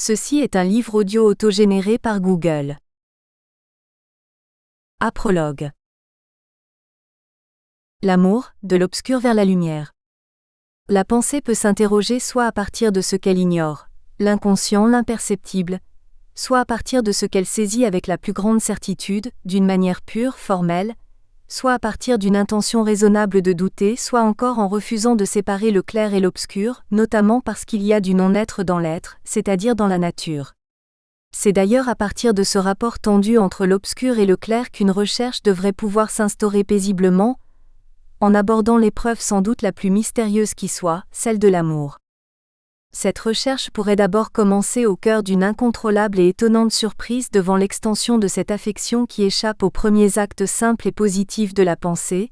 Ceci est un livre audio autogénéré par Google. Prologue. L'amour, de l'obscur vers la lumière. La pensée peut s'interroger soit à partir de ce qu'elle ignore, l'inconscient, l'imperceptible, soit à partir de ce qu'elle saisit avec la plus grande certitude, d'une manière pure, formelle, soit à partir d'une intention raisonnable de douter, soit encore en refusant de séparer le clair et l'obscur, notamment parce qu'il y a du non-être dans l'être, c'est-à-dire dans la nature. C'est d'ailleurs à partir de ce rapport tendu entre l'obscur et le clair qu'une recherche devrait pouvoir s'instaurer paisiblement, en abordant l'épreuve sans doute la plus mystérieuse qui soit, celle de l'amour. Cette recherche pourrait d'abord commencer au cœur d'une incontrôlable et étonnante surprise devant l'extension de cette affection qui échappe aux premiers actes simples et positifs de la pensée,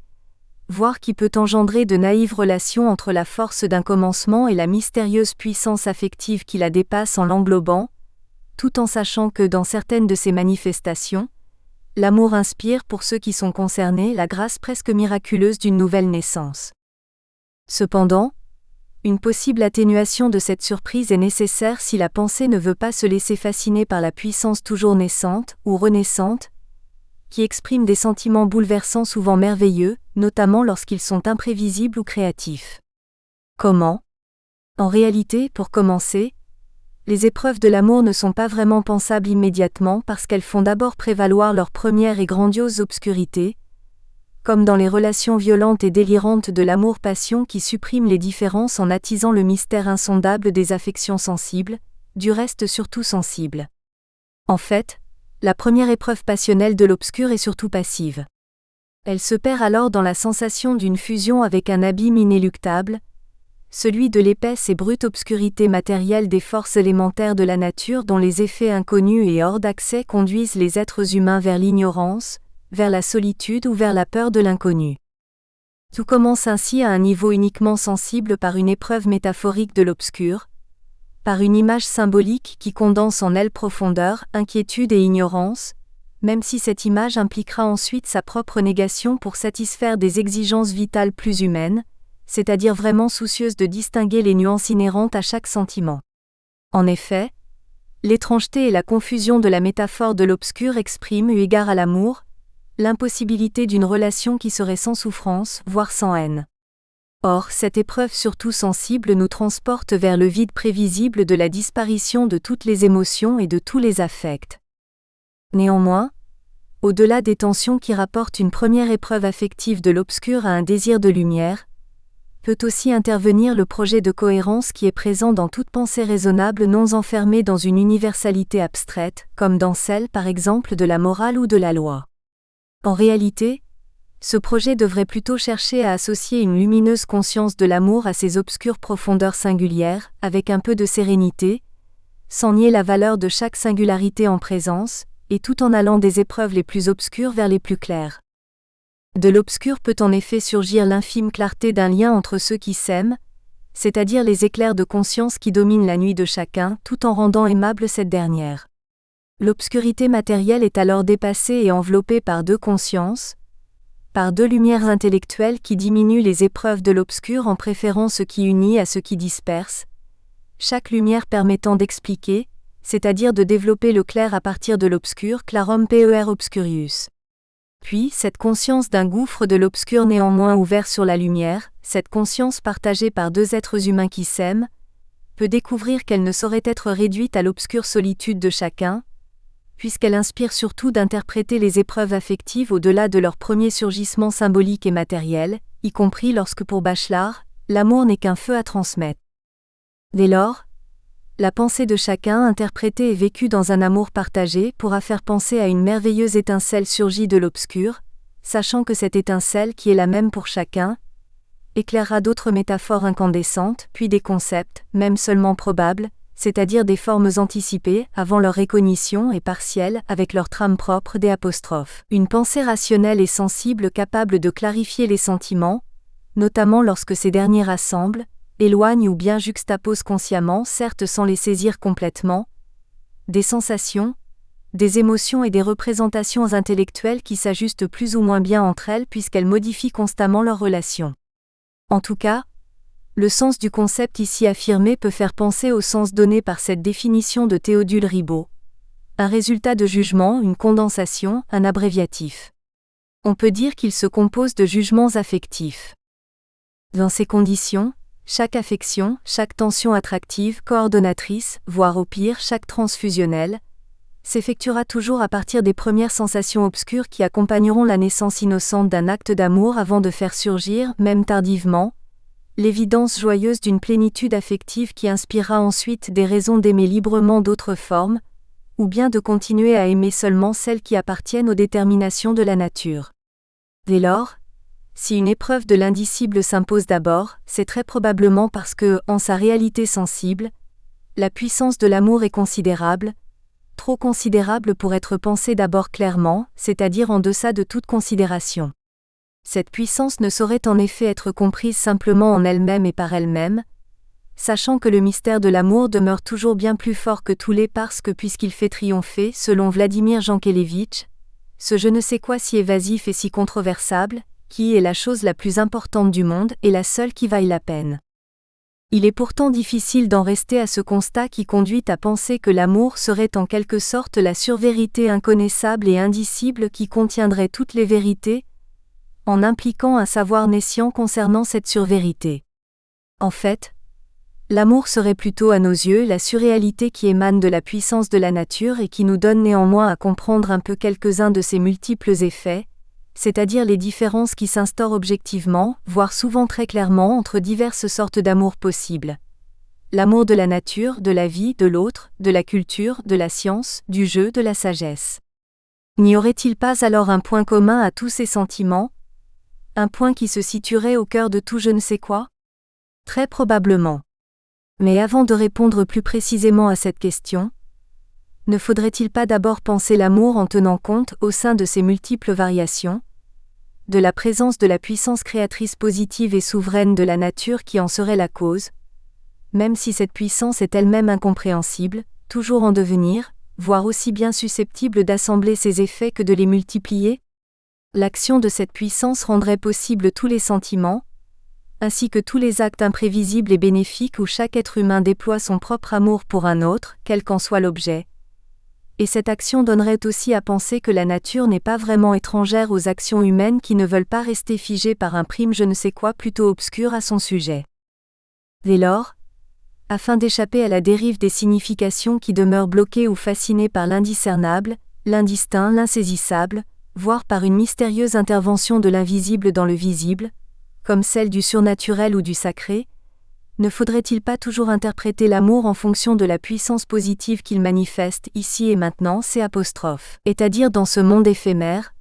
voire qui peut engendrer de naïves relations entre la force d'un commencement et la mystérieuse puissance affective qui la dépasse en l'englobant, tout en sachant que dans certaines de ces manifestations, l'amour inspire pour ceux qui sont concernés la grâce presque miraculeuse d'une nouvelle naissance. Cependant, une possible atténuation de cette surprise est nécessaire si la pensée ne veut pas se laisser fasciner par la puissance toujours naissante, ou renaissante, qui exprime des sentiments bouleversants souvent merveilleux, notamment lorsqu'ils sont imprévisibles ou créatifs. Comment ? En réalité, pour commencer, les épreuves de l'amour ne sont pas vraiment pensables immédiatement parce qu'elles font d'abord prévaloir leur première et grandiose obscurité, comme dans les relations violentes et délirantes de l'amour-passion qui suppriment les différences en attisant le mystère insondable des affections sensibles, du reste surtout sensibles. En fait, la première épreuve passionnelle de l'obscur est surtout passive. Elle se perd alors dans la sensation d'une fusion avec un abîme inéluctable, celui de l'épaisse et brute obscurité matérielle des forces élémentaires de la nature dont les effets inconnus et hors d'accès conduisent les êtres humains vers l'ignorance, vers la solitude ou vers la peur de l'inconnu. Tout commence ainsi à un niveau uniquement sensible par une épreuve métaphorique de l'obscur, par une image symbolique qui condense en elle profondeur, inquiétude et ignorance, même si cette image impliquera ensuite sa propre négation pour satisfaire des exigences vitales plus humaines, c'est-à-dire vraiment soucieuses de distinguer les nuances inhérentes à chaque sentiment. En effet, l'étrangeté et la confusion de la métaphore de l'obscur expriment, eu égard à l'amour, l'impossibilité d'une relation qui serait sans souffrance, voire sans haine. Or, cette épreuve surtout sensible nous transporte vers le vide prévisible de la disparition de toutes les émotions et de tous les affects. Néanmoins, au-delà des tensions qui rapportent une première épreuve affective de l'obscur à un désir de lumière, peut aussi intervenir le projet de cohérence qui est présent dans toute pensée raisonnable non enfermée dans une universalité abstraite, comme dans celle par exemple de la morale ou de la loi. En réalité, ce projet devrait plutôt chercher à associer une lumineuse conscience de l'amour à ses obscures profondeurs singulières, avec un peu de sérénité, sans nier la valeur de chaque singularité en présence, et tout en allant des épreuves les plus obscures vers les plus claires. De l'obscur peut en effet surgir l'infime clarté d'un lien entre ceux qui s'aiment, c'est-à-dire les éclairs de conscience qui dominent la nuit de chacun, tout en rendant aimable cette dernière. L'obscurité matérielle est alors dépassée et enveloppée par deux consciences, par deux lumières intellectuelles qui diminuent les épreuves de l'obscur en préférant ce qui unit à ce qui disperse, chaque lumière permettant d'expliquer, c'est-à-dire de développer le clair à partir de l'obscur, clarum per obscurius. Puis, cette conscience d'un gouffre de l'obscur néanmoins ouvert sur la lumière, cette conscience partagée par deux êtres humains qui s'aiment, peut découvrir qu'elle ne saurait être réduite à l'obscure solitude de chacun, puisqu'elle inspire surtout d'interpréter les épreuves affectives au-delà de leur premier surgissement symbolique et matériel, y compris lorsque pour Bachelard, l'amour n'est qu'un feu à transmettre. Dès lors, la pensée de chacun interprétée et vécue dans un amour partagé pourra faire penser à une merveilleuse étincelle surgie de l'obscur, sachant que cette étincelle qui est la même pour chacun, éclairera d'autres métaphores incandescentes, puis des concepts, même seulement probables, c'est-à-dire des formes anticipées, avant leur recognition et partielles, avec leur trame propre des apostrophes. Une pensée rationnelle et sensible capable de clarifier les sentiments, notamment lorsque ces derniers rassemblent, éloignent ou bien juxtaposent consciemment, certes sans les saisir complètement, des sensations, des émotions et des représentations intellectuelles qui s'ajustent plus ou moins bien entre elles puisqu'elles modifient constamment leurs relations. En tout cas, Le sens du concept ici affirmé peut faire penser au sens donné par cette définition de Théodule Ribot. Un résultat de jugement, une condensation, un abréviatif. On peut dire qu'il se compose de jugements affectifs. Dans ces conditions, chaque affection, chaque tension attractive, coordonnatrice, voire au pire chaque transfusionnelle, s'effectuera toujours à partir des premières sensations obscures qui accompagneront la naissance innocente d'un acte d'amour avant de faire surgir, même tardivement, l'évidence joyeuse d'une plénitude affective qui inspirera ensuite des raisons d'aimer librement d'autres formes, ou bien de continuer à aimer seulement celles qui appartiennent aux déterminations de la nature. Dès lors, si une épreuve de l'indicible s'impose d'abord, c'est très probablement parce que, en sa réalité sensible, la puissance de l'amour est considérable, trop considérable pour être pensée d'abord clairement, c'est-à-dire en deçà de toute considération. Cette puissance ne saurait en effet être comprise simplement en elle-même et par elle-même, sachant que le mystère de l'amour demeure toujours bien plus fort que tous les parce que puisqu'il fait triompher, selon Vladimir Jankélévitch, ce je ne sais quoi si évasif et si controversable, qui est la chose la plus importante du monde et la seule qui vaille la peine. Il est pourtant difficile d'en rester à ce constat qui conduit à penser que l'amour serait en quelque sorte la survérité inconnaissable et indicible qui contiendrait toutes les vérités, en impliquant un savoir nescient concernant cette survérité. En fait, l'amour serait plutôt à nos yeux la surréalité qui émane de la puissance de la nature et qui nous donne néanmoins à comprendre un peu quelques-uns de ses multiples effets, c'est-à-dire les différences qui s'instaurent objectivement, voire souvent très clairement entre diverses sortes d'amour possibles. L'amour de la nature, de la vie, de l'autre, de la culture, de la science, du jeu, de la sagesse. N'y aurait-il pas alors un point commun à tous ces sentiments ? Un point qui se situerait au cœur de tout je ne sais quoi ? Très probablement. Mais avant de répondre plus précisément à cette question, ne faudrait-il pas d'abord penser l'amour en tenant compte, au sein de ses multiples variations, de la présence de la puissance créatrice positive et souveraine de la nature qui en serait la cause, même si cette puissance est elle-même incompréhensible, toujours en devenir, voire aussi bien susceptible d'assembler ses effets que de les multiplier ? L'action de cette puissance rendrait possible tous les sentiments, ainsi que tous les actes imprévisibles et bénéfiques où chaque être humain déploie son propre amour pour un autre, quel qu'en soit l'objet. Et cette action donnerait aussi à penser que la nature n'est pas vraiment étrangère aux actions humaines qui ne veulent pas rester figées par un prime je ne sais quoi plutôt obscur à son sujet. Dès lors, afin d'échapper à la dérive des significations qui demeurent bloquées ou fascinées par l'indiscernable, l'indistinct, l'insaisissable, voire par une mystérieuse intervention de l'invisible dans le visible, comme celle du surnaturel ou du sacré, ne faudrait-il pas toujours interpréter l'amour en fonction de la puissance positive qu'il manifeste ici et maintenant, c'est-à-dire dans ce monde éphémère,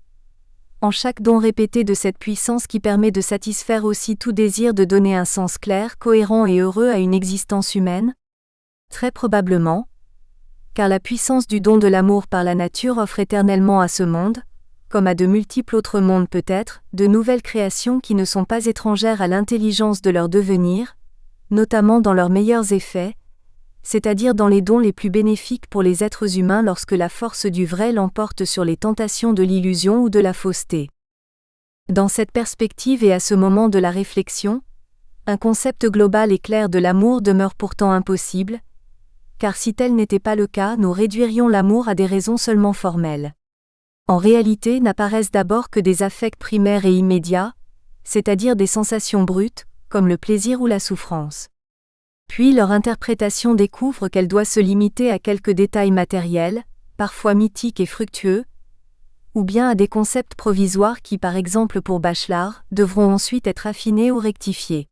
en chaque don répété de cette puissance qui permet de satisfaire aussi tout désir de donner un sens clair, cohérent et heureux à une existence humaine ? Très probablement, car la puissance du don de l'amour par la nature offre éternellement à ce monde, comme à de multiples autres mondes peut-être, de nouvelles créations qui ne sont pas étrangères à l'intelligence de leur devenir, notamment dans leurs meilleurs effets, c'est-à-dire dans les dons les plus bénéfiques pour les êtres humains lorsque la force du vrai l'emporte sur les tentations de l'illusion ou de la fausseté. Dans cette perspective et à ce moment de la réflexion, un concept global et clair de l'amour demeure pourtant impossible, car si tel n'était pas le cas, nous réduirions l'amour à des raisons seulement formelles. En réalité n'apparaissent d'abord que des affects primaires et immédiats, c'est-à-dire des sensations brutes, comme le plaisir ou la souffrance. Puis leur interprétation découvre qu'elle doit se limiter à quelques détails matériels, parfois mythiques et fructueux, ou bien à des concepts provisoires qui, par exemple pour Bachelard, devront ensuite être affinés ou rectifiés.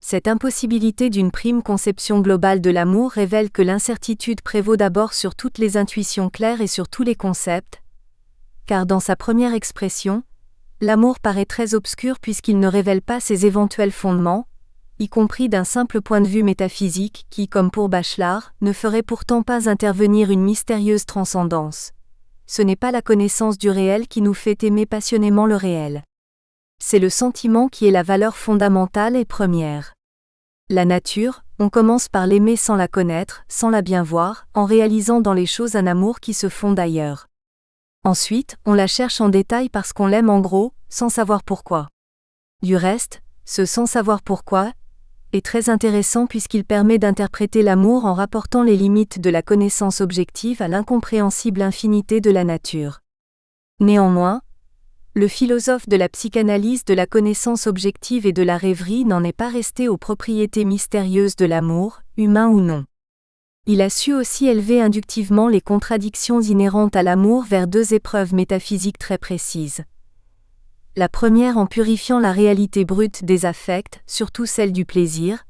Cette impossibilité d'une prime conception globale de l'amour révèle que l'incertitude prévaut d'abord sur toutes les intuitions claires et sur tous les concepts, car dans sa première expression, l'amour paraît très obscur puisqu'il ne révèle pas ses éventuels fondements, y compris d'un simple point de vue métaphysique qui, comme pour Bachelard, ne ferait pourtant pas intervenir une mystérieuse transcendance. Ce n'est pas la connaissance du réel qui nous fait aimer passionnément le réel. C'est le sentiment qui est la valeur fondamentale et première. La nature, on commence par l'aimer sans la connaître, sans la bien voir, en réalisant dans les choses un amour qui se fonde ailleurs. Ensuite, on la cherche en détail parce qu'on l'aime en gros, sans savoir pourquoi. Du reste, ce sans savoir pourquoi est très intéressant puisqu'il permet d'interpréter l'amour en rapportant les limites de la connaissance objective à l'incompréhensible infinité de la nature. Néanmoins, le philosophe de la psychanalyse de la connaissance objective et de la rêverie n'en est pas resté aux propriétés mystérieuses de l'amour, humain ou non. Il a su aussi élever inductivement les contradictions inhérentes à l'amour vers deux épreuves métaphysiques très précises. La première en purifiant la réalité brute des affects, surtout celle du plaisir,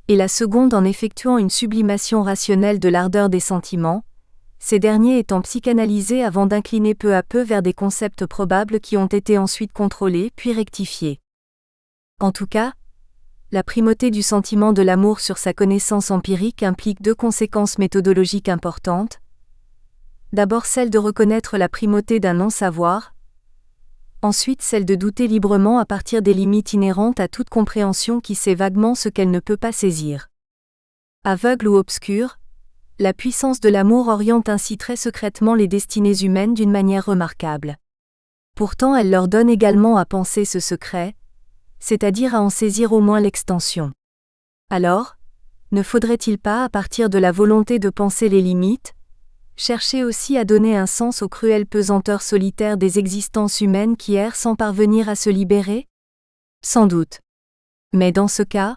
et la seconde en effectuant une sublimation rationnelle de l'ardeur des sentiments, ces derniers étant psychanalysés avant d'incliner peu à peu vers des concepts probables qui ont été ensuite contrôlés puis rectifiés. En tout cas, la primauté du sentiment de l'amour sur sa connaissance empirique implique deux conséquences méthodologiques importantes. D'abord celle de reconnaître la primauté d'un non-savoir, ensuite celle de douter librement à partir des limites inhérentes à toute compréhension qui sait vaguement ce qu'elle ne peut pas saisir. Aveugle ou obscure, la puissance de l'amour oriente ainsi très secrètement les destinées humaines d'une manière remarquable. Pourtant elle leur donne également à penser ce secret, c'est-à-dire à en saisir au moins l'extension. Alors, ne faudrait-il pas, à partir de la volonté de penser les limites, chercher aussi à donner un sens aux cruelles pesanteurs solitaires des existences humaines qui errent sans parvenir à se libérer ? Sans doute. Mais dans ce cas,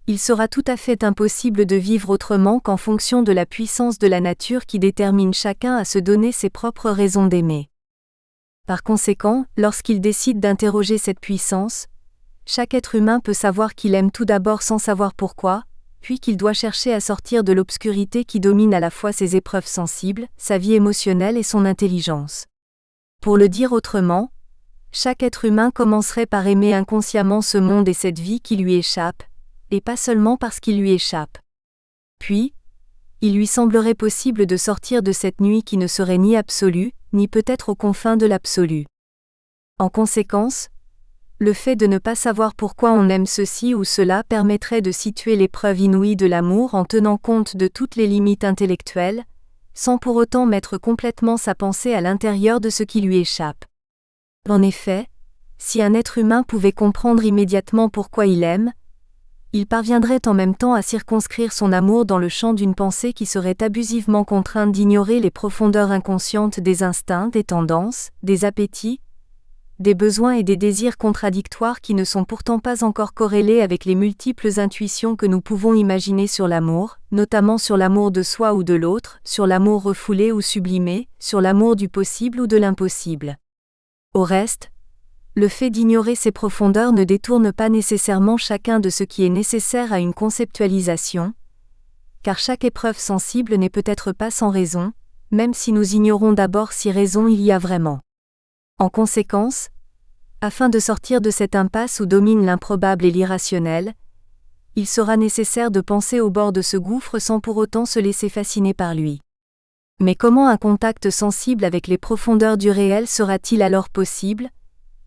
il sera tout à fait impossible de vivre autrement qu'en fonction de la puissance de la nature qui détermine chacun à se donner ses propres raisons d'aimer. Par conséquent, lorsqu'il décide d'interroger cette puissance, chaque être humain peut savoir qu'il aime tout d'abord sans savoir pourquoi, puis qu'il doit chercher à sortir de l'obscurité qui domine à la fois ses épreuves sensibles, sa vie émotionnelle et son intelligence. Pour le dire autrement, chaque être humain commencerait par aimer inconsciemment ce monde et cette vie qui lui échappent, et pas seulement parce qu'il lui échappe. Puis, il lui semblerait possible de sortir de cette nuit qui ne serait ni absolue, ni peut-être aux confins de l'absolu. En conséquence, le fait de ne pas savoir pourquoi on aime ceci ou cela permettrait de situer l'épreuve inouïe de l'amour en tenant compte de toutes les limites intellectuelles, sans pour autant mettre complètement sa pensée à l'intérieur de ce qui lui échappe. En effet, si un être humain pouvait comprendre immédiatement pourquoi il aime, il parviendrait en même temps à circonscrire son amour dans le champ d'une pensée qui serait abusivement contrainte d'ignorer les profondeurs inconscientes des instincts, des tendances, des appétits, des besoins et des désirs contradictoires qui ne sont pourtant pas encore corrélés avec les multiples intuitions que nous pouvons imaginer sur l'amour, notamment sur l'amour de soi ou de l'autre, sur l'amour refoulé ou sublimé, sur l'amour du possible ou de l'impossible. Au reste, le fait d'ignorer ces profondeurs ne détourne pas nécessairement chacun de ce qui est nécessaire à une conceptualisation, car chaque épreuve sensible n'est peut-être pas sans raison, même si nous ignorons d'abord si raison il y a vraiment. En conséquence, afin de sortir de cette impasse où domine l'improbable et l'irrationnel, il sera nécessaire de penser au bord de ce gouffre sans pour autant se laisser fasciner par lui. Mais comment un contact sensible avec les profondeurs du réel sera-t-il alors possible,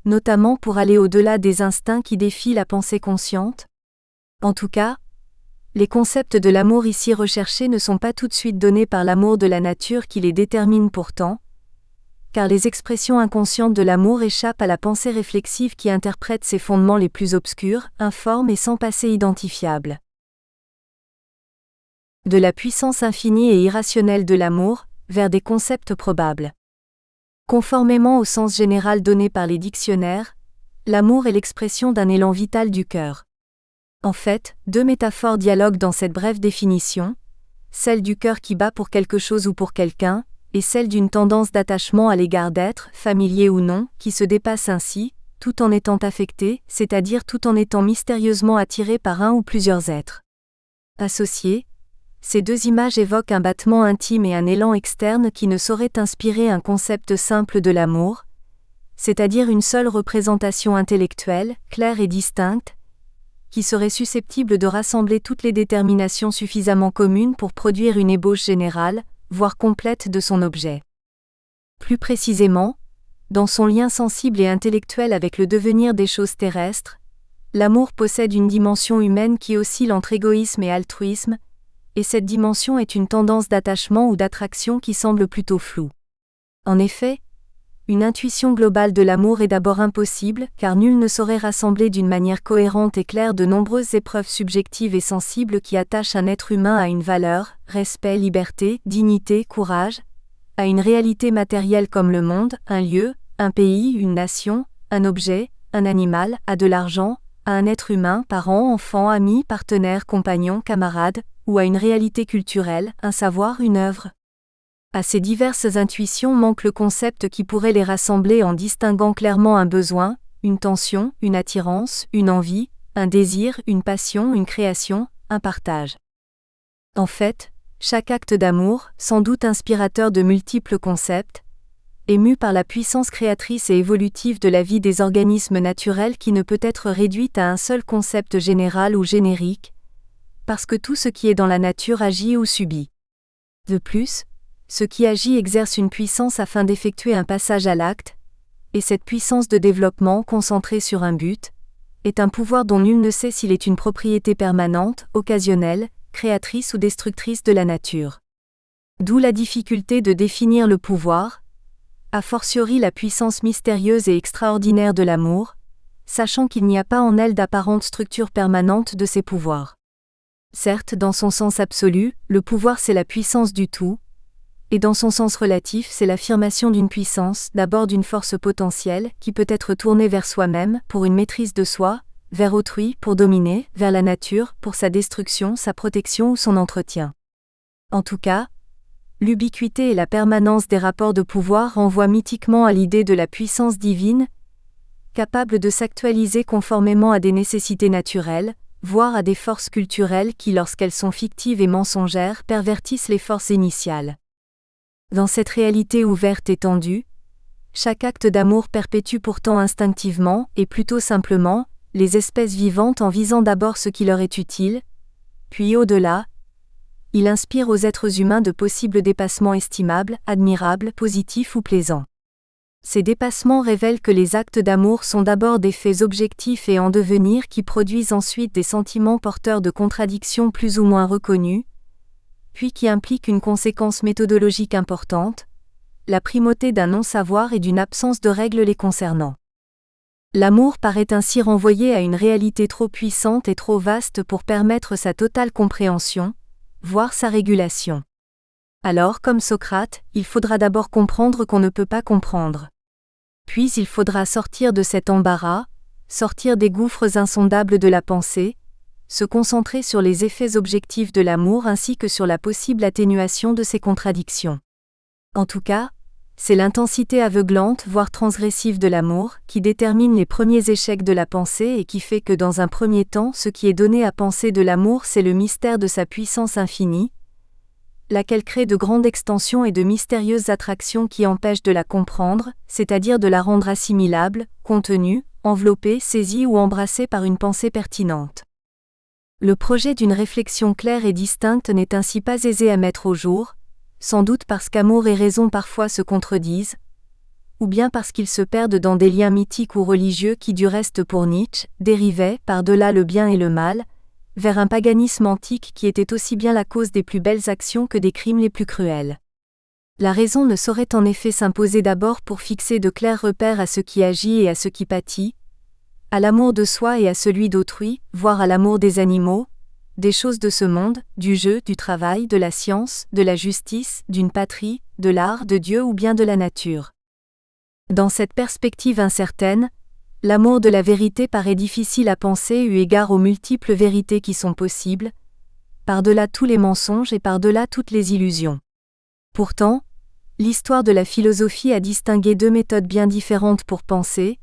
notamment pour aller au-delà des instincts qui défient la pensée consciente ? En tout cas, les concepts de l'amour ici recherchés ne sont pas tout de suite donnés par l'amour de la nature qui les détermine pourtant, car les expressions inconscientes de l'amour échappent à la pensée réflexive qui interprète ses fondements les plus obscurs, informes et sans passé identifiable. De la puissance infinie et irrationnelle de l'amour, vers des concepts probables. Conformément au sens général donné par les dictionnaires, l'amour est l'expression d'un élan vital du cœur. En fait, deux métaphores dialoguent dans cette brève définition, celle du cœur qui bat pour quelque chose ou pour quelqu'un, et celle d'une tendance d'attachement à l'égard d'êtres, familiers ou non, qui se dépasse ainsi, tout en étant affecté, c'est-à-dire tout en étant mystérieusement attiré par un ou plusieurs êtres. Associés, ces deux images évoquent un battement intime et un élan externe qui ne saurait inspirer un concept simple de l'amour, c'est-à-dire une seule représentation intellectuelle, claire et distincte, qui serait susceptible de rassembler toutes les déterminations suffisamment communes pour produire une ébauche générale, voire complète de son objet. Plus précisément, dans son lien sensible et intellectuel avec le devenir des choses terrestres, l'amour possède une dimension humaine qui oscille entre égoïsme et altruisme, et cette dimension est une tendance d'attachement ou d'attraction qui semble plutôt floue. En effet, une intuition globale de l'amour est d'abord impossible, car nul ne saurait rassembler d'une manière cohérente et claire de nombreuses épreuves subjectives et sensibles qui attachent un être humain à une valeur, respect, liberté, dignité, courage, à une réalité matérielle comme le monde, un lieu, un pays, une nation, un objet, un animal, à de l'argent, à un être humain, parent, enfant, ami, partenaire, compagnon, camarade, ou à une réalité culturelle, un savoir, une œuvre. À ces diverses intuitions manque le concept qui pourrait les rassembler en distinguant clairement un besoin, une tension, une attirance, une envie, un désir, une passion, une création, un partage. En fait, chaque acte d'amour, sans doute inspirateur de multiples concepts, est mu par la puissance créatrice et évolutive de la vie des organismes naturels qui ne peut être réduite à un seul concept général ou générique, parce que tout ce qui est dans la nature agit ou subit. De plus, ce qui agit exerce une puissance afin d'effectuer un passage à l'acte, et cette puissance de développement concentrée sur un but, est un pouvoir dont nul ne sait s'il est une propriété permanente, occasionnelle, créatrice ou destructrice de la nature. D'où la difficulté de définir le pouvoir, a fortiori la puissance mystérieuse et extraordinaire de l'amour, sachant qu'il n'y a pas en elle d'apparente structure permanente de ses pouvoirs. Certes, dans son sens absolu, le pouvoir c'est la puissance du tout, et dans son sens relatif c'est l'affirmation d'une puissance, d'abord d'une force potentielle, qui peut être tournée vers soi-même, pour une maîtrise de soi, vers autrui, pour dominer, vers la nature, pour sa destruction, sa protection ou son entretien. En tout cas, l'ubiquité et la permanence des rapports de pouvoir renvoient mythiquement à l'idée de la puissance divine, capable de s'actualiser conformément à des nécessités naturelles, voire à des forces culturelles qui, lorsqu'elles sont fictives et mensongères, pervertissent les forces initiales. Dans cette réalité ouverte et tendue, chaque acte d'amour perpétue pourtant instinctivement, et plutôt simplement, les espèces vivantes en visant d'abord ce qui leur est utile, puis au-delà, il inspire aux êtres humains de possibles dépassements estimables, admirables, positifs ou plaisants. Ces dépassements révèlent que les actes d'amour sont d'abord des faits objectifs et en devenir qui produisent ensuite des sentiments porteurs de contradictions plus ou moins reconnues, puis qui impliquent une conséquence méthodologique importante, la primauté d'un non-savoir et d'une absence de règles les concernant. L'amour paraît ainsi renvoyer à une réalité trop puissante et trop vaste pour permettre sa totale compréhension, voire sa régulation. Alors, comme Socrate, il faudra d'abord comprendre qu'on ne peut pas comprendre. Puis il faudra sortir de cet embarras, sortir des gouffres insondables de la pensée, se concentrer sur les effets objectifs de l'amour ainsi que sur la possible atténuation de ses contradictions. En tout cas, c'est l'intensité aveuglante voire transgressive de l'amour qui détermine les premiers échecs de la pensée et qui fait que dans un premier temps ce qui est donné à penser de l'amour c'est le mystère de sa puissance infinie, laquelle crée de grandes extensions et de mystérieuses attractions qui empêchent de la comprendre, c'est-à-dire de la rendre assimilable, contenue, enveloppée, saisie ou embrassée par une pensée pertinente. Le projet d'une réflexion claire et distincte n'est ainsi pas aisé à mettre au jour, sans doute parce qu'amour et raison parfois se contredisent, ou bien parce qu'ils se perdent dans des liens mythiques ou religieux qui du reste pour Nietzsche, dérivaient, par-delà le bien et le mal, vers un paganisme antique qui était aussi bien la cause des plus belles actions que des crimes les plus cruels. La raison ne saurait en effet s'imposer d'abord pour fixer de clairs repères à ce qui agit et à ce qui pâtit, à l'amour de soi et à celui d'autrui, voire à l'amour des animaux, des choses de ce monde, du jeu, du travail, de la science, de la justice, d'une patrie, de l'art, de Dieu ou bien de la nature. Dans cette perspective incertaine, l'amour de la vérité paraît difficile à penser eu égard aux multiples vérités qui sont possibles, par-delà tous les mensonges et par-delà toutes les illusions. Pourtant, l'histoire de la philosophie a distingué deux méthodes bien différentes pour penser,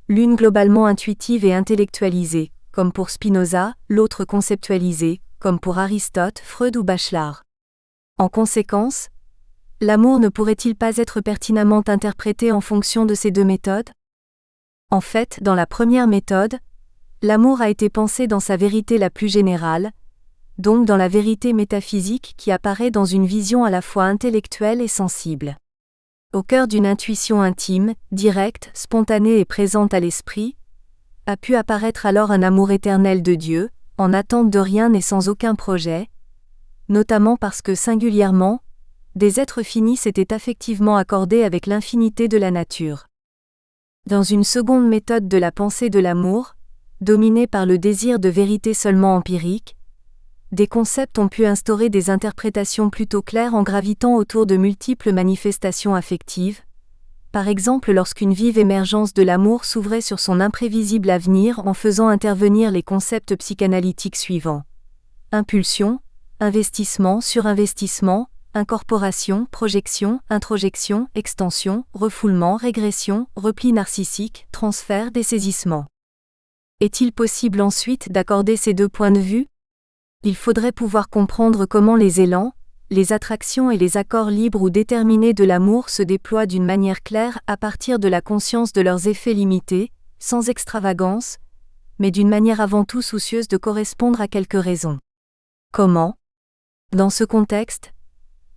l'une globalement intuitive et intellectualisée, comme pour Spinoza, l'autre conceptualisée, comme pour Aristote, Freud ou Bachelard. En conséquence, l'amour ne pourrait-il pas être pertinemment interprété en fonction de ces deux méthodes ? En fait, dans la première méthode, l'amour a été pensé dans sa vérité la plus générale, donc dans la vérité métaphysique qui apparaît dans une vision à la fois intellectuelle et sensible. Au cœur d'une intuition intime, directe, spontanée et présente à l'esprit, a pu apparaître alors un amour éternel de Dieu, en attente de rien et sans aucun projet, notamment parce que singulièrement, des êtres finis s'étaient affectivement accordés avec l'infinité de la nature. Dans une seconde méthode de la pensée de l'amour, dominée par le désir de vérité seulement empirique, des concepts ont pu instaurer des interprétations plutôt claires en gravitant autour de multiples manifestations affectives, par exemple lorsqu'une vive émergence de l'amour s'ouvrait sur son imprévisible avenir en faisant intervenir les concepts psychanalytiques suivants: impulsion, investissement, surinvestissement, incorporation, projection, introjection, extension, refoulement, régression, repli narcissique, transfert, dessaisissement. Est-il possible ensuite d'accorder ces deux points de vue? Il faudrait pouvoir comprendre comment les élans, les attractions et les accords libres ou déterminés de l'amour se déploient d'une manière claire à partir de la conscience de leurs effets limités, sans extravagance, mais d'une manière avant tout soucieuse de correspondre à quelques raisons. Comment? Dans ce contexte,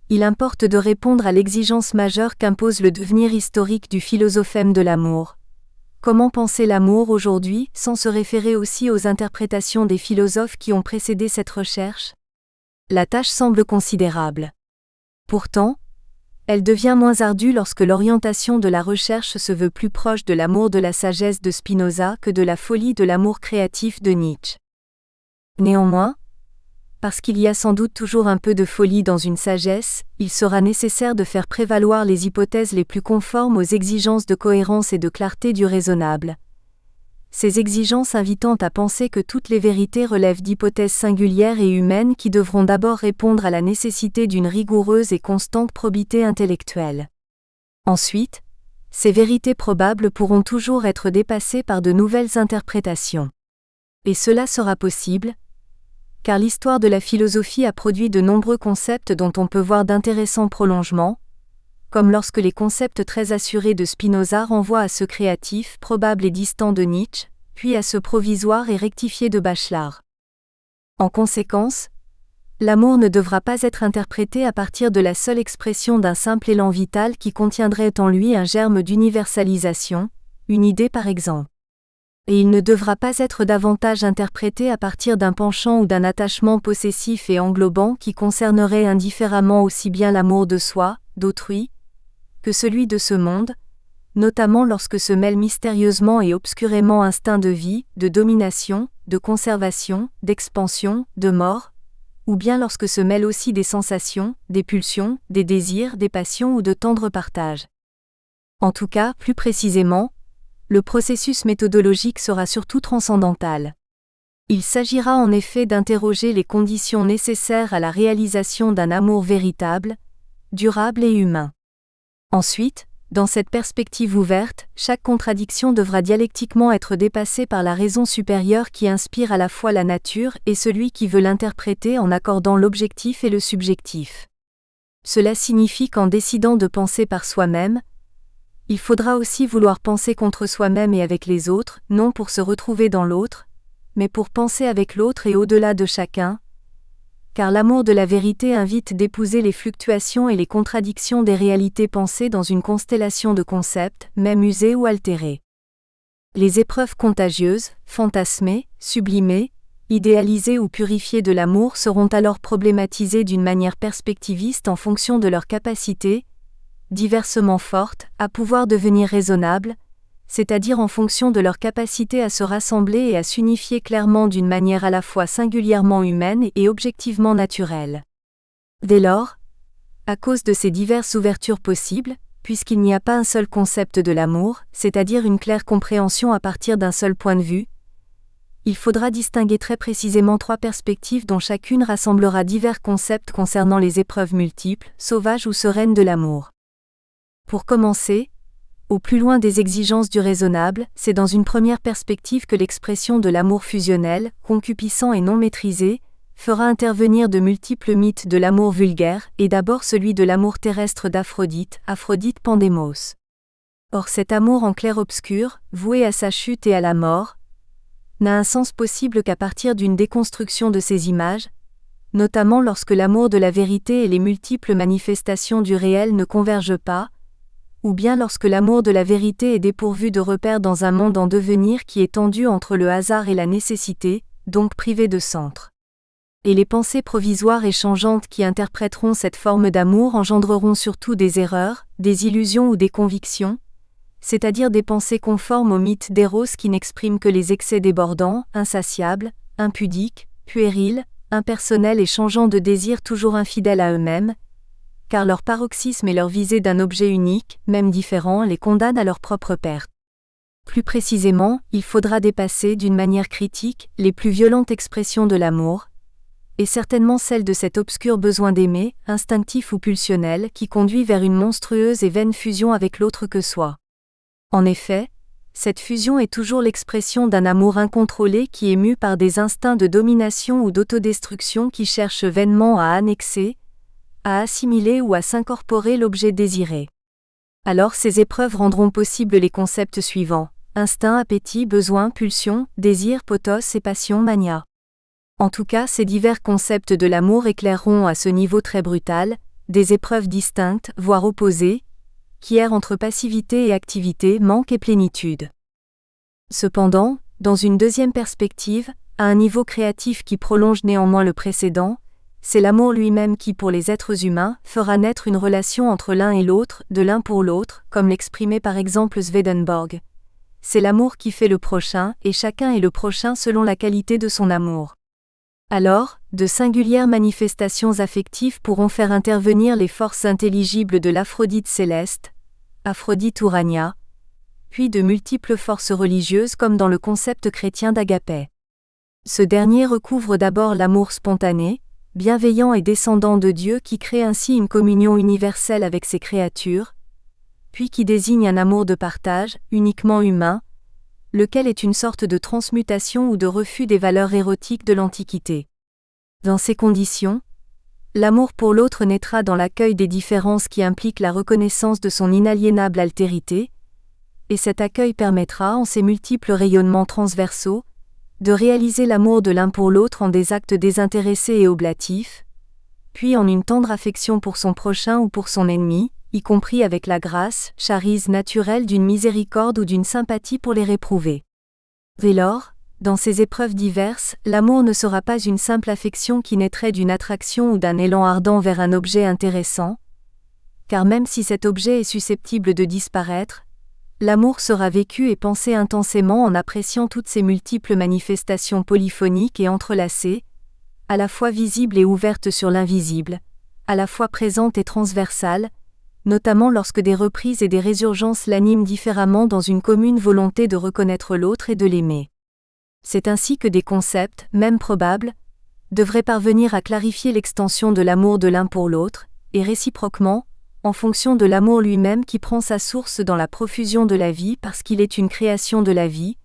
il importe de répondre à l'exigence majeure qu'impose le devenir historique du philosophème de l'amour. Comment penser l'amour aujourd'hui, sans se référer aussi aux interprétations des philosophes qui ont précédé cette recherche? La tâche semble considérable. Pourtant, elle devient moins ardue lorsque l'orientation de la recherche se veut plus proche de l'amour de la sagesse de Spinoza que de la folie de l'amour créatif de Nietzsche. Néanmoins, parce qu'il y a sans doute toujours un peu de folie dans une sagesse, il sera nécessaire de faire prévaloir les hypothèses les plus conformes aux exigences de cohérence et de clarté du raisonnable. Ces exigences invitant à penser que toutes les vérités relèvent d'hypothèses singulières et humaines qui devront d'abord répondre à la nécessité d'une rigoureuse et constante probité intellectuelle. Ensuite, ces vérités probables pourront toujours être dépassées par de nouvelles interprétations. Et cela sera possible, car l'histoire de la philosophie a produit de nombreux concepts dont on peut voir d'intéressants prolongements, comme lorsque les concepts très assurés de Spinoza renvoient à ceux créatifs, probables et distants de Nietzsche, puis à ceux provisoires et rectifiés de Bachelard. En conséquence, l'amour ne devra pas être interprété à partir de la seule expression d'un simple élan vital qui contiendrait en lui un germe d'universalisation, une idée par exemple. Et il ne devra pas être davantage interprété à partir d'un penchant ou d'un attachement possessif et englobant qui concernerait indifféremment aussi bien l'amour de soi, d'autrui, que celui de ce monde, notamment lorsque se mêlent mystérieusement et obscurément instincts de vie, de domination, de conservation, d'expansion, de mort, ou bien lorsque se mêlent aussi des sensations, des pulsions, des désirs, des passions ou de tendres partages. En tout cas, plus précisément, le processus méthodologique sera surtout transcendantal. Il s'agira en effet d'interroger les conditions nécessaires à la réalisation d'un amour véritable, durable et humain. Ensuite, dans cette perspective ouverte, chaque contradiction devra dialectiquement être dépassée par la raison supérieure qui inspire à la fois la nature et celui qui veut l'interpréter en accordant l'objectif et le subjectif. Cela signifie qu'en décidant de penser par soi-même, il faudra aussi vouloir penser contre soi-même et avec les autres, non pour se retrouver dans l'autre, mais pour penser avec l'autre et au-delà de chacun, car l'amour de la vérité invite d'épouser les fluctuations et les contradictions des réalités pensées dans une constellation de concepts, même usés ou altérés. Les épreuves contagieuses, fantasmées, sublimées, idéalisées ou purifiées de l'amour seront alors problématisées d'une manière perspectiviste en fonction de leur capacité, diversement fortes, à pouvoir devenir raisonnables, c'est-à-dire en fonction de leur capacité à se rassembler et à s'unifier clairement d'une manière à la fois singulièrement humaine et objectivement naturelle. Dès lors, à cause de ces diverses ouvertures possibles, puisqu'il n'y a pas un seul concept de l'amour, c'est-à-dire une claire compréhension à partir d'un seul point de vue, il faudra distinguer très précisément trois perspectives dont chacune rassemblera divers concepts concernant les épreuves multiples, sauvages ou sereines de l'amour. Pour commencer, au plus loin des exigences du raisonnable, c'est dans une première perspective que l'expression de l'amour fusionnel, concupiscent et non maîtrisé, fera intervenir de multiples mythes de l'amour vulgaire, et d'abord celui de l'amour terrestre d'Aphrodite, Aphrodite Pandémos. Or cet amour en clair-obscur, voué à sa chute et à la mort, n'a un sens possible qu'à partir d'une déconstruction de ces images, notamment lorsque l'amour de la vérité et les multiples manifestations du réel ne convergent pas, ou bien lorsque l'amour de la vérité est dépourvu de repères dans un monde en devenir qui est tendu entre le hasard et la nécessité, donc privé de centre. Et les pensées provisoires et changeantes qui interpréteront cette forme d'amour engendreront surtout des erreurs, des illusions ou des convictions, c'est-à-dire des pensées conformes au mythe d'Éros qui n'expriment que les excès débordants, insatiables, impudiques, puérils, impersonnels et changeants de désirs toujours infidèles à eux-mêmes, car leur paroxysme et leur visée d'un objet unique, même différent, les condamnent à leur propre perte. Plus précisément, il faudra dépasser d'une manière critique les plus violentes expressions de l'amour, et certainement celle de cet obscur besoin d'aimer, instinctif ou pulsionnel, qui conduit vers une monstrueuse et vaine fusion avec l'autre que soi. En effet, cette fusion est toujours l'expression d'un amour incontrôlé qui est mû par des instincts de domination ou d'autodestruction qui cherchent vainement à annexer, à assimiler ou à s'incorporer l'objet désiré. Alors ces épreuves rendront possibles les concepts suivants: instinct, appétit, besoin, pulsion, désir, potos et passion, mania. En tout cas, ces divers concepts de l'amour éclaireront à ce niveau très brutal des épreuves distinctes, voire opposées, qui errent entre passivité et activité, manque et plénitude. Cependant, dans une deuxième perspective, à un niveau créatif qui prolonge néanmoins le précédent, c'est l'amour lui-même qui, pour les êtres humains, fera naître une relation entre l'un et l'autre, de l'un pour l'autre, comme l'exprimait par exemple Swedenborg. C'est l'amour qui fait le prochain, et chacun est le prochain selon la qualité de son amour. Alors, de singulières manifestations affectives pourront faire intervenir les forces intelligibles de l'Aphrodite céleste, Aphrodite Urania, puis de multiples forces religieuses comme dans le concept chrétien d'Agapé. Ce dernier recouvre d'abord l'amour spontané, bienveillant et descendant de Dieu qui crée ainsi une communion universelle avec ses créatures, puis qui désigne un amour de partage, uniquement humain, lequel est une sorte de transmutation ou de refus des valeurs érotiques de l'Antiquité. Dans ces conditions, l'amour pour l'autre naîtra dans l'accueil des différences qui impliquent la reconnaissance de son inaliénable altérité, et cet accueil permettra, en ses multiples rayonnements transversaux, de réaliser l'amour de l'un pour l'autre en des actes désintéressés et oblatifs, puis en une tendre affection pour son prochain ou pour son ennemi, y compris avec la grâce, charise naturelle d'une miséricorde ou d'une sympathie pour les réprouvés. Dès lors, dans ces épreuves diverses, l'amour ne sera pas une simple affection qui naîtrait d'une attraction ou d'un élan ardent vers un objet intéressant, car même si cet objet est susceptible de disparaître, l'amour sera vécu et pensé intensément en appréciant toutes ces multiples manifestations polyphoniques et entrelacées, à la fois visibles et ouvertes sur l'invisible, à la fois présentes et transversales, notamment lorsque des reprises et des résurgences l'animent différemment dans une commune volonté de reconnaître l'autre et de l'aimer. C'est ainsi que des concepts, même probables, devraient parvenir à clarifier l'extension de l'amour de l'un pour l'autre, et réciproquement, en fonction de l'amour lui-même qui prend sa source dans la profusion de la vie parce qu'il est une création de la vie,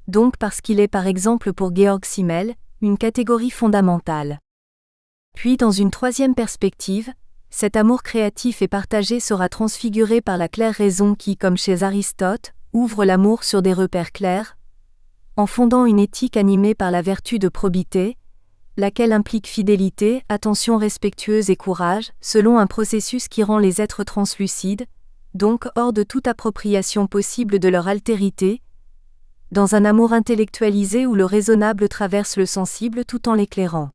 donc parce qu'il est par exemple pour Georg Simmel, une catégorie fondamentale. Puis dans une troisième perspective, cet amour créatif et partagé sera transfiguré par la claire raison qui, comme chez Aristote, ouvre l'amour sur des repères clairs, en fondant une éthique animée par la vertu de probité, laquelle implique fidélité, attention respectueuse et courage, selon un processus qui rend les êtres translucides, donc hors de toute appropriation possible de leur altérité, dans un amour intellectualisé où le raisonnable traverse le sensible tout en l'éclairant.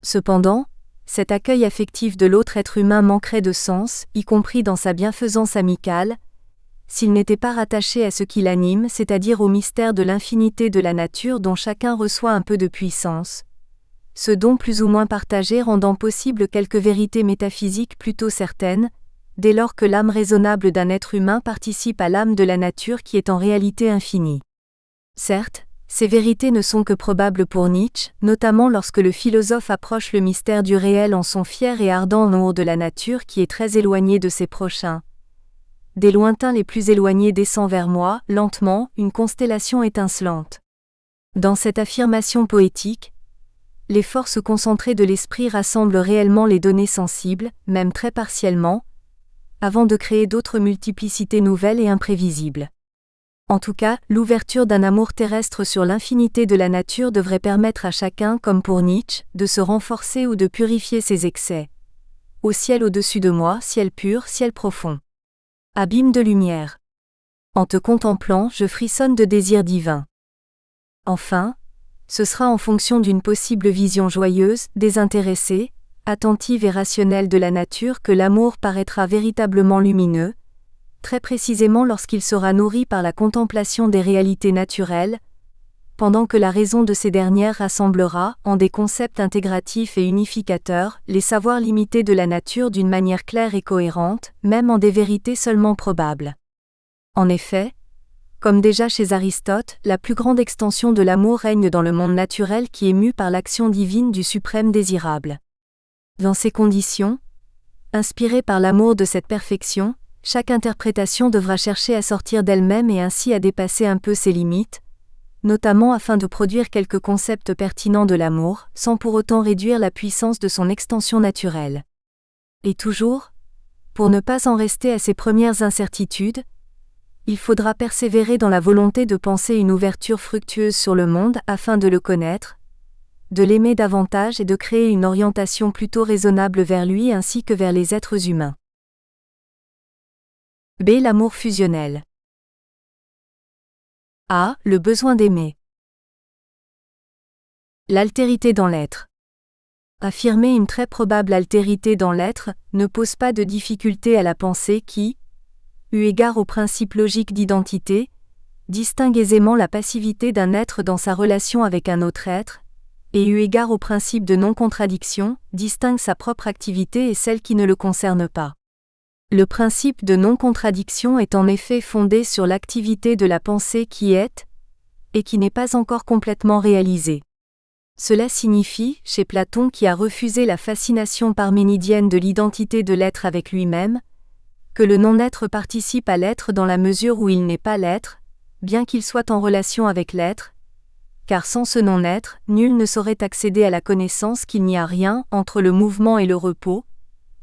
Cependant, cet accueil affectif de l'autre être humain manquerait de sens, y compris dans sa bienfaisance amicale, s'il n'était pas rattaché à ce qui l'anime, c'est-à-dire au mystère de l'infinité de la nature dont chacun reçoit un peu de puissance, ce don plus ou moins partagé rendant possible quelques vérités métaphysiques plutôt certaines, dès lors que l'âme raisonnable d'un être humain participe à l'âme de la nature qui est en réalité infinie. Certes, ces vérités ne sont que probables pour Nietzsche, notamment lorsque le philosophe approche le mystère du réel en son fier et ardent amour de la nature qui est très éloigné de ses prochains. Des lointains les plus éloignés descend vers moi, lentement, une constellation étincelante. Dans cette affirmation poétique, les forces concentrées de l'esprit rassemblent réellement les données sensibles, même très partiellement, avant de créer d'autres multiplicités nouvelles et imprévisibles. En tout cas, l'ouverture d'un amour terrestre sur l'infinité de la nature devrait permettre à chacun, comme pour Nietzsche, de se renforcer ou de purifier ses excès. Au ciel au-dessus de moi, ciel pur, ciel profond. Abîme de lumière. En te contemplant, je frissonne de désir divin. Enfin, ce sera en fonction d'une possible vision joyeuse, désintéressée, attentive et rationnelle de la nature que l'amour paraîtra véritablement lumineux, très précisément lorsqu'il sera nourri par la contemplation des réalités naturelles, pendant que la raison de ces dernières rassemblera, en des concepts intégratifs et unificateurs, les savoirs limités de la nature d'une manière claire et cohérente, même en des vérités seulement probables. En effet, comme déjà chez Aristote, la plus grande extension de l'amour règne dans le monde naturel qui est mu par l'action divine du suprême désirable. Dans ces conditions, inspirée par l'amour de cette perfection, chaque interprétation devra chercher à sortir d'elle-même et ainsi à dépasser un peu ses limites, notamment afin de produire quelques concepts pertinents de l'amour, sans pour autant réduire la puissance de son extension naturelle. Et toujours, pour ne pas en rester à ses premières incertitudes, il faudra persévérer dans la volonté de penser une ouverture fructueuse sur le monde afin de le connaître, de l'aimer davantage et de créer une orientation plutôt raisonnable vers lui ainsi que vers les êtres humains. B. L'amour fusionnel. A. Le besoin d'aimer. L'altérité dans l'être. Affirmer une très probable altérité dans l'être ne pose pas de difficulté à la pensée qui, eu égard au principe logique d'identité, distingue aisément la passivité d'un être dans sa relation avec un autre être, et eu égard au principe de non-contradiction, distingue sa propre activité et celle qui ne le concerne pas. Le principe de non-contradiction est en effet fondé sur l'activité de la pensée qui est, et qui n'est pas encore complètement réalisée. Cela signifie, chez Platon qui a refusé la fascination parménidienne de l'identité de l'être avec lui-même, que le non-être participe à l'être dans la mesure où il n'est pas l'être, bien qu'il soit en relation avec l'être, car sans ce non-être, nul ne saurait accéder à la connaissance qu'il n'y a rien entre le mouvement et le repos,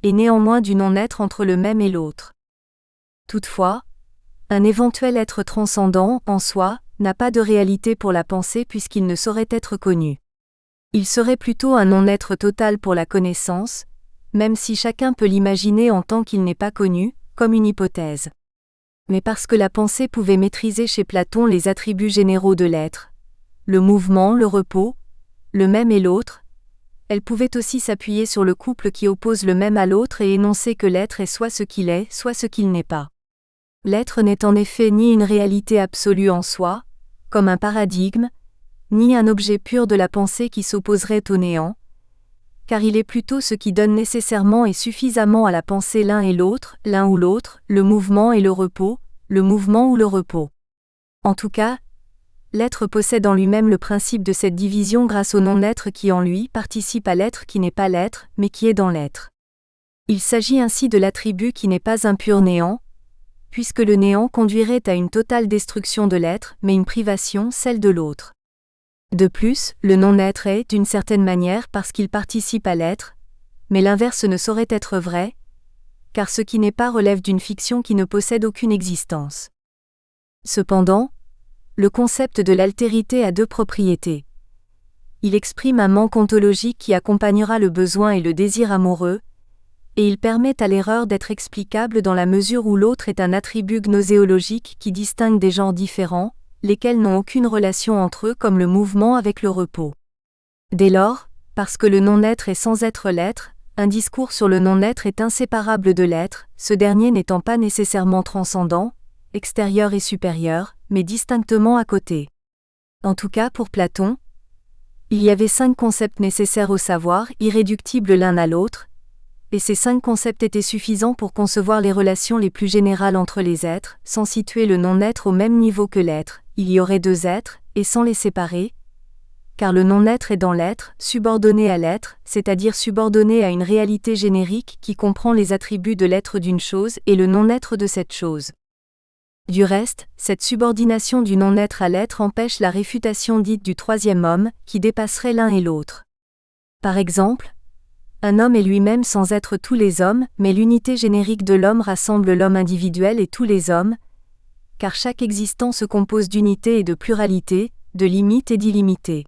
et néanmoins du non-être entre le même et l'autre. Toutefois, un éventuel être transcendant, en soi, n'a pas de réalité pour la pensée puisqu'il ne saurait être connu. Il serait plutôt un non-être total pour la connaissance, même si chacun peut l'imaginer en tant qu'il n'est pas connu, comme une hypothèse. Mais parce que la pensée pouvait maîtriser chez Platon les attributs généraux de l'être, le mouvement, le repos, le même et l'autre, elle pouvait aussi s'appuyer sur le couple qui oppose le même à l'autre et énoncer que l'être est soit ce qu'il est, soit ce qu'il n'est pas. L'être n'est en effet ni une réalité absolue en soi, comme un paradigme, ni un objet pur de la pensée qui s'opposerait au néant, car il est plutôt ce qui donne nécessairement et suffisamment à la pensée l'un et l'autre, l'un ou l'autre, le mouvement et le repos, le mouvement ou le repos. En tout cas, l'être possède en lui-même le principe de cette division grâce au non-être qui en lui participe à l'être qui n'est pas l'être, mais qui est dans l'être. Il s'agit ainsi de l'attribut qui n'est pas un pur néant, puisque le néant conduirait à une totale destruction de l'être, mais une privation, celle de l'autre. De plus, le non-être est, d'une certaine manière, parce qu'il participe à l'être, mais l'inverse ne saurait être vrai, car ce qui n'est pas relève d'une fiction qui ne possède aucune existence. Cependant, le concept de l'altérité a deux propriétés. Il exprime un manque ontologique qui accompagnera le besoin et le désir amoureux, et il permet à l'erreur d'être explicable dans la mesure où l'autre est un attribut gnoséologique qui distingue des genres différents, lesquels n'ont aucune relation entre eux comme le mouvement avec le repos. Dès lors, parce que le non-être est sans être l'être, un discours sur le non-être est inséparable de l'être, ce dernier n'étant pas nécessairement transcendant, extérieur et supérieur, mais distinctement à côté. En tout cas pour Platon, il y avait 5 concepts nécessaires au savoir, irréductibles l'un à l'autre, et ces 5 concepts étaient suffisants pour concevoir les relations les plus générales entre les êtres, sans situer le non-être au même niveau que l'être, il y aurait 2 êtres, et sans les séparer, car le non-être est dans l'être, subordonné à l'être, c'est-à-dire subordonné à une réalité générique qui comprend les attributs de l'être d'une chose et le non-être de cette chose. Du reste, cette subordination du non-être à l'être empêche la réfutation dite du troisième homme, qui dépasserait l'un et l'autre. Par exemple, un homme est lui-même sans être tous les hommes, mais l'unité générique de l'homme rassemble l'homme individuel et tous les hommes, car chaque existant se compose d'unité et de pluralité, de limite et d'illimité.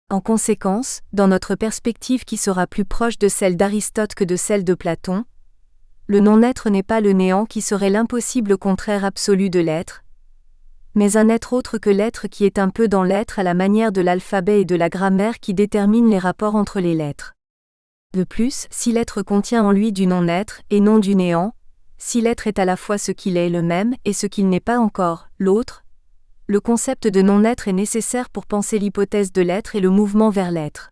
En conséquence, dans notre perspective qui sera plus proche de celle d'Aristote que de celle de Platon, le non-être n'est pas le néant qui serait l'impossible contraire absolu de l'être, mais un être autre que l'être qui est un peu dans l'être à la manière de l'alphabet et de la grammaire qui déterminent les rapports entre les lettres. De plus, si l'être contient en lui du non-être et non du néant, si l'être est à la fois ce qu'il est le même et ce qu'il n'est pas encore, l'autre, le concept de non-être est nécessaire pour penser l'hypothèse de l'être et le mouvement vers l'être.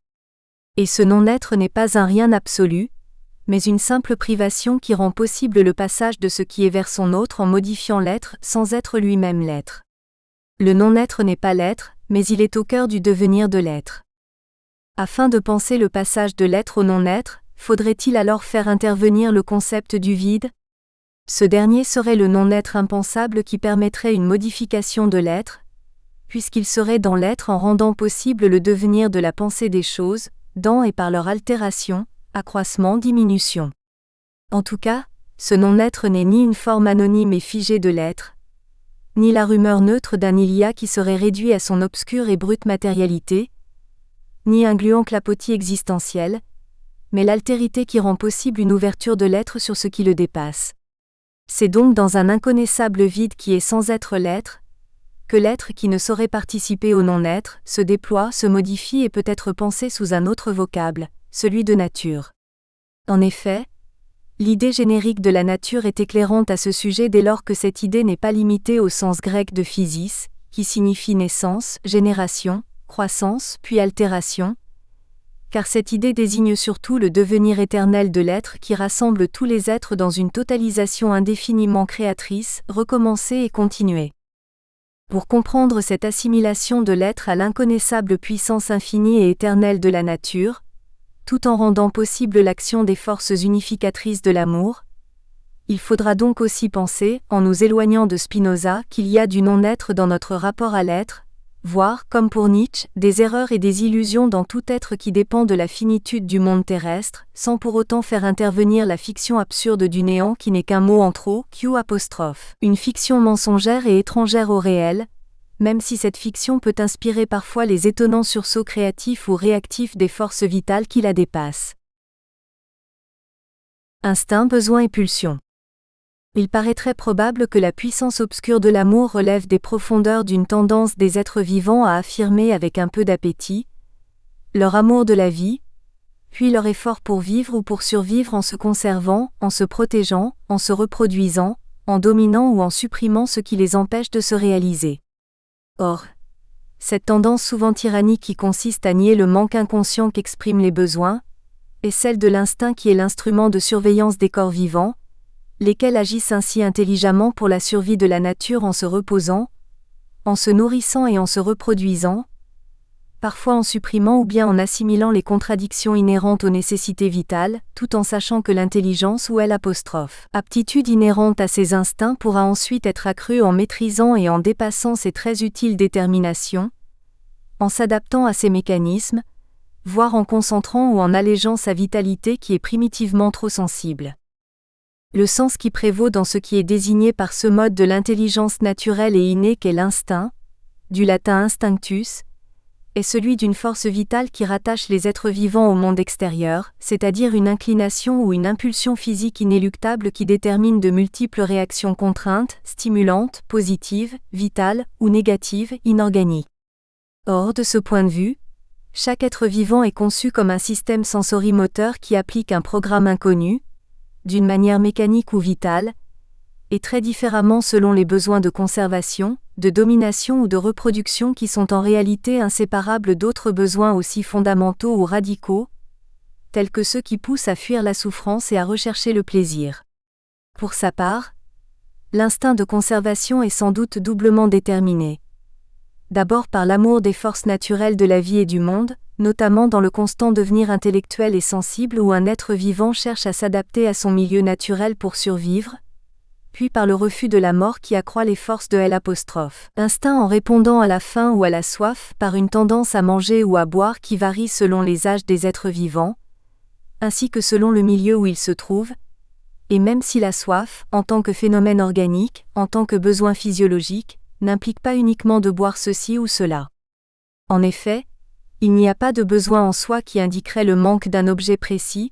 Et ce non-être n'est pas un rien absolu, mais une simple privation qui rend possible le passage de ce qui est vers son autre en modifiant l'être sans être lui-même l'être. Le non-être n'est pas l'être, mais il est au cœur du devenir de l'être. Afin de penser le passage de l'être au non-être, faudrait-il alors faire intervenir le concept du vide ? Ce dernier serait le non-être impensable qui permettrait une modification de l'être, puisqu'il serait dans l'être en rendant possible le devenir de la pensée des choses, dans et par leur altération, accroissement, diminution. En tout cas, ce non-être n'est ni une forme anonyme et figée de l'être, ni la rumeur neutre d'un il y a qui serait réduit à son obscure et brute matérialité, ni un gluant clapotis existentiel, mais l'altérité qui rend possible une ouverture de l'être sur ce qui le dépasse. C'est donc dans un inconnaissable vide qui est sans être l'être, que l'être qui ne saurait participer au non-être, se déploie, se modifie et peut être pensé sous un autre vocable, celui de nature. En effet, l'idée générique de la nature est éclairante à ce sujet dès lors que cette idée n'est pas limitée au sens grec de physis, qui signifie naissance, génération, croissance, puis altération, car cette idée désigne surtout le devenir éternel de l'être qui rassemble tous les êtres dans une totalisation indéfiniment créatrice, recommencée et continuée. Pour comprendre cette assimilation de l'être à l'inconnaissable puissance infinie et éternelle de la nature, tout en rendant possible l'action des forces unificatrices de l'amour, il faudra donc aussi penser, en nous éloignant de Spinoza, qu'il y a du non-être dans notre rapport à l'être, voire, comme pour Nietzsche, des erreurs et des illusions dans tout être qui dépend de la finitude du monde terrestre, sans pour autant faire intervenir la fiction absurde du néant qui n'est qu'un mot en trop, une fiction mensongère et étrangère au réel, même si cette fiction peut inspirer parfois les étonnants sursauts créatifs ou réactifs des forces vitales qui la dépassent. Instinct, besoin et pulsion. Il paraît très probable que la puissance obscure de l'amour relève des profondeurs d'une tendance des êtres vivants à affirmer avec un peu d'appétit leur amour de la vie, puis leur effort pour vivre ou pour survivre en se conservant, en se protégeant, en se reproduisant, en dominant ou en supprimant ce qui les empêche de se réaliser. Or, cette tendance souvent tyrannique qui consiste à nier le manque inconscient qu'expriment les besoins, est celle de l'instinct qui est l'instrument de surveillance des corps vivants, lesquels agissent ainsi intelligemment pour la survie de la nature en se reposant, en se nourrissant et en se reproduisant, parfois en supprimant ou bien en assimilant les contradictions inhérentes aux nécessités vitales, tout en sachant que l'intelligence ou aptitude inhérente à ces instincts pourra ensuite être accrue en maîtrisant et en dépassant ces très utiles déterminations, en s'adaptant à ces mécanismes, voire en concentrant ou en allégeant sa vitalité qui est primitivement trop sensible. Le sens qui prévaut dans ce qui est désigné par ce mode de l'intelligence naturelle et innée qu'est l'instinct, du latin instinctus, est celui d'une force vitale qui rattache les êtres vivants au monde extérieur, c'est-à-dire une inclination ou une impulsion physique inéluctable qui détermine de multiples réactions contraintes, stimulantes, positives, vitales ou négatives, inorganiques. Or, de ce point de vue, chaque être vivant est conçu comme un système sensorimoteur qui applique un programme inconnu, d'une manière mécanique ou vitale, et très différemment selon les besoins de conservation, de domination ou de reproduction qui sont en réalité inséparables d'autres besoins aussi fondamentaux ou radicaux, tels que ceux qui poussent à fuir la souffrance et à rechercher le plaisir. Pour sa part, l'instinct de conservation est sans doute doublement déterminé. D'abord par l'amour des forces naturelles de la vie et du monde, notamment dans le constant devenir intellectuel et sensible où un être vivant cherche à s'adapter à son milieu naturel pour survivre, puis par le refus de la mort qui accroît les forces de instinct en répondant à la faim ou à la soif par une tendance à manger ou à boire qui varie selon les âges des êtres vivants, ainsi que selon le milieu où ils se trouvent, et même si la soif, en tant que phénomène organique, en tant que besoin physiologique, n'implique pas uniquement de boire ceci ou cela. En effet, il n'y a pas de besoin en soi qui indiquerait le manque d'un objet précis,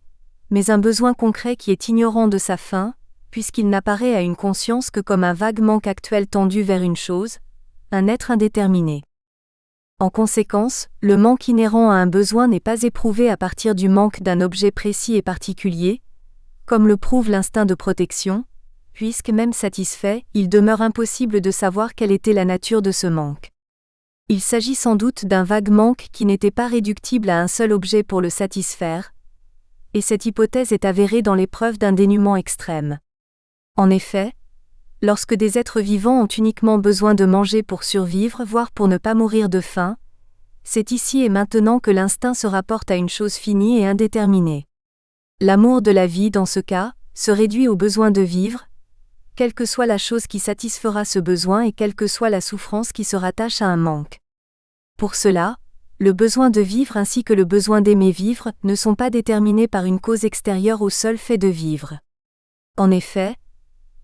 mais un besoin concret qui est ignorant de sa fin, puisqu'il n'apparaît à une conscience que comme un vague manque actuel tendu vers une chose, un être indéterminé. En conséquence, le manque inhérent à un besoin n'est pas éprouvé à partir du manque d'un objet précis et particulier, comme le prouve l'instinct de protection, puisque même satisfait, il demeure impossible de savoir quelle était la nature de ce manque. Il s'agit sans doute d'un vague manque qui n'était pas réductible à un seul objet pour le satisfaire, et cette hypothèse est avérée dans l'épreuve d'un dénuement extrême. En effet, lorsque des êtres vivants ont uniquement besoin de manger pour survivre, voire pour ne pas mourir de faim, c'est ici et maintenant que l'instinct se rapporte à une chose finie et indéterminée. L'amour de la vie, dans ce cas, se réduit au besoin de vivre, quelle que soit la chose qui satisfera ce besoin et quelle que soit la souffrance qui se rattache à un manque. Pour cela, le besoin de vivre ainsi que le besoin d'aimer vivre ne sont pas déterminés par une cause extérieure au seul fait de vivre. En effet,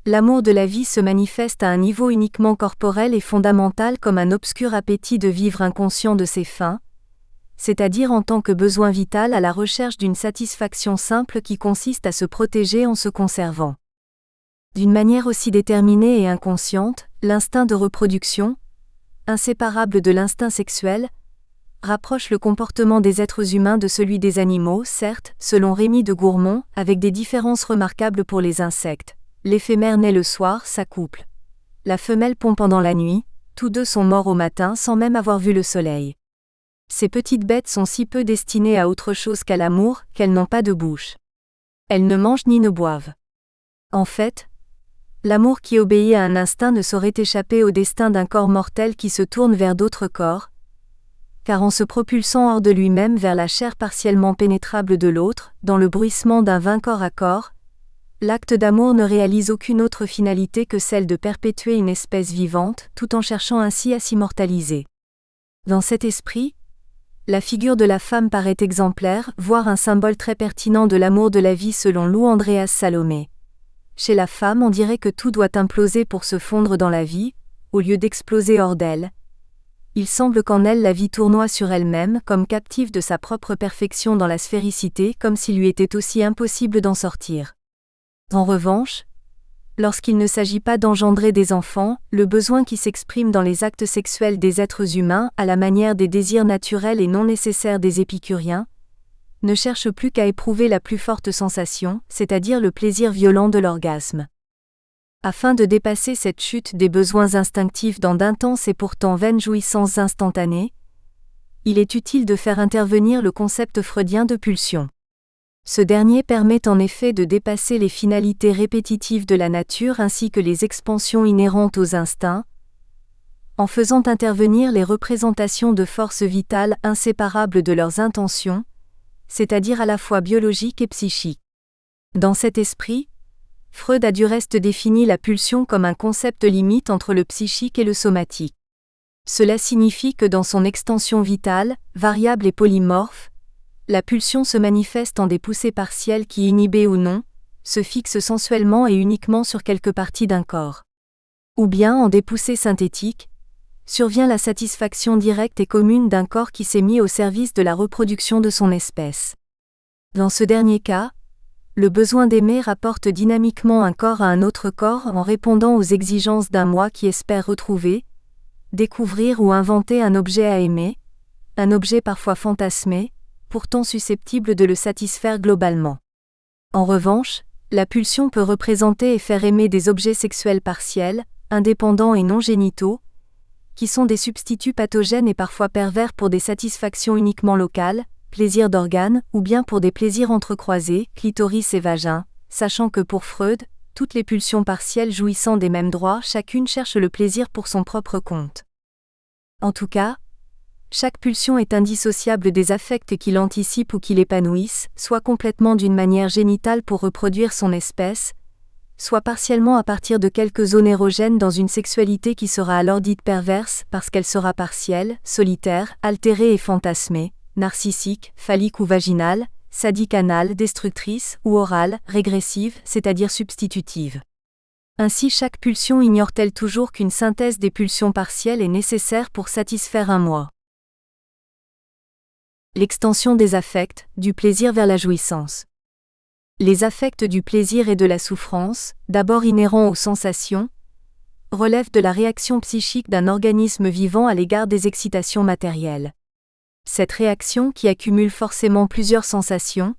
l'amour de la vie se manifeste à un niveau uniquement corporel et fondamental comme un obscur appétit de vivre inconscient de ses fins, c'est-à-dire en tant que besoin vital à la recherche d'une satisfaction simple qui consiste à se protéger en se conservant. D'une manière aussi déterminée et inconsciente, l'instinct de reproduction, inséparable de l'instinct sexuel, rapproche le comportement des êtres humains de celui des animaux, certes, selon Rémy de Gourmont, avec des différences remarquables pour les insectes. L'éphémère naît le soir, s'accouple. La femelle pond pendant la nuit, tous deux sont morts au matin sans même avoir vu le soleil. Ces petites bêtes sont si peu destinées à autre chose qu'à l'amour, qu'elles n'ont pas de bouche. Elles ne mangent ni ne boivent. En fait, l'amour qui obéit à un instinct ne saurait échapper au destin d'un corps mortel qui se tourne vers d'autres corps, car en se propulsant hors de lui-même vers la chair partiellement pénétrable de l'autre, dans le bruissement d'un vain corps à corps, l'acte d'amour ne réalise aucune autre finalité que celle de perpétuer une espèce vivante, tout en cherchant ainsi à s'immortaliser. Dans cet esprit, la figure de la femme paraît exemplaire, voire un symbole très pertinent de l'amour de la vie selon Lou Andreas Salomé. Chez la femme, on dirait que tout doit imploser pour se fondre dans la vie, au lieu d'exploser hors d'elle. Il semble qu'en elle la vie tournoie sur elle-même, comme captive de sa propre perfection dans la sphéricité, comme s'il lui était aussi impossible d'en sortir. En revanche, lorsqu'il ne s'agit pas d'engendrer des enfants, le besoin qui s'exprime dans les actes sexuels des êtres humains, à la manière des désirs naturels et non nécessaires des épicuriens, ne cherche plus qu'à éprouver la plus forte sensation, c'est-à-dire le plaisir violent de l'orgasme. Afin de dépasser cette chute des besoins instinctifs dans d'intenses et pourtant vaines jouissances instantanées, il est utile de faire intervenir le concept freudien de pulsion. Ce dernier permet en effet de dépasser les finalités répétitives de la nature ainsi que les expansions inhérentes aux instincts, en faisant intervenir les représentations de forces vitales inséparables de leurs intentions, c'est-à-dire à la fois biologiques et psychiques. Dans cet esprit, Freud a du reste défini la pulsion comme un concept limite entre le psychique et le somatique. Cela signifie que dans son extension vitale, variable et polymorphe, la pulsion se manifeste en des poussées partielles qui, inhibées ou non, se fixent sensuellement et uniquement sur quelque partie d'un corps. Ou bien en des poussées synthétiques, survient la satisfaction directe et commune d'un corps qui s'est mis au service de la reproduction de son espèce. Dans ce dernier cas, le besoin d'aimer rapporte dynamiquement un corps à un autre corps en répondant aux exigences d'un moi qui espère retrouver, découvrir ou inventer un objet à aimer, un objet parfois fantasmé, pourtant susceptible de le satisfaire globalement. En revanche, la pulsion peut représenter et faire aimer des objets sexuels partiels, indépendants et non génitaux, qui sont des substituts pathogènes et parfois pervers pour des satisfactions uniquement locales, plaisirs d'organes, ou bien pour des plaisirs entrecroisés, clitoris et vagin, sachant que pour Freud, toutes les pulsions partielles jouissant des mêmes droits, chacune cherche le plaisir pour son propre compte. En tout cas, chaque pulsion est indissociable des affects qui l'anticipent ou qui l'épanouissent, soit complètement d'une manière génitale pour reproduire son espèce, soit partiellement à partir de quelques zones érogènes dans une sexualité qui sera alors dite perverse parce qu'elle sera partielle, solitaire, altérée et fantasmée, narcissique, phallique ou vaginale, sadique anale, destructrice ou orale, régressive, c'est-à-dire substitutive. Ainsi chaque pulsion ignore-t-elle toujours qu'une synthèse des pulsions partielles est nécessaire pour satisfaire un moi. L'extension des affects, du plaisir vers la jouissance. Les affects du plaisir et de la souffrance, d'abord inhérents aux sensations, relève de la réaction psychique d'un organisme vivant à l'égard des excitations matérielles. Cette réaction, qui accumule forcément plusieurs sensations,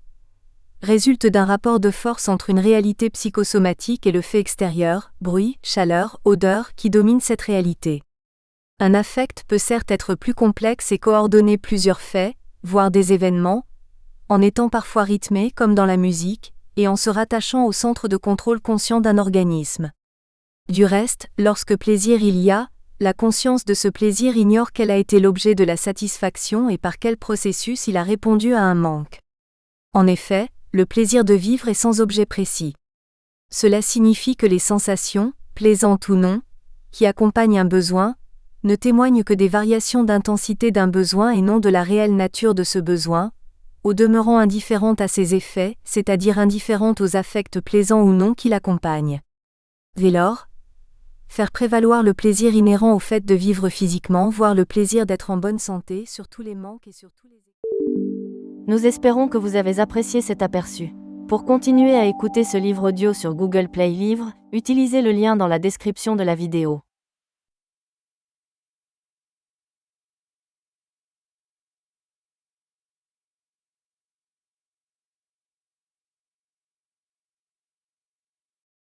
résulte d'un rapport de force entre une réalité psychosomatique et le fait extérieur, bruit, chaleur, odeur, qui domine cette réalité. Un affect peut certes être plus complexe et coordonner plusieurs faits, voire des événements, en étant parfois rythmé comme dans la musique, et en se rattachant au centre de contrôle conscient d'un organisme. Du reste, lorsque plaisir il y a, la conscience de ce plaisir ignore quel a été l'objet de la satisfaction et par quel processus il a répondu à un manque. En effet, le plaisir de vivre est sans objet précis. Cela signifie que les sensations, plaisantes ou non, qui accompagnent un besoin, ne témoignent que des variations d'intensité d'un besoin et non de la réelle nature de ce besoin, au demeurant indifférente à ses effets, c'est-à-dire indifférente aux affects plaisants ou non qui l'accompagnent. Dès lors, faire prévaloir le plaisir inhérent au fait de vivre physiquement, voire le plaisir d'être en bonne santé sur tous les manques et sur tous les... Nous espérons que vous avez apprécié cet aperçu. Pour continuer à écouter ce livre audio sur Google Play Livres, utilisez le lien dans la description de la vidéo.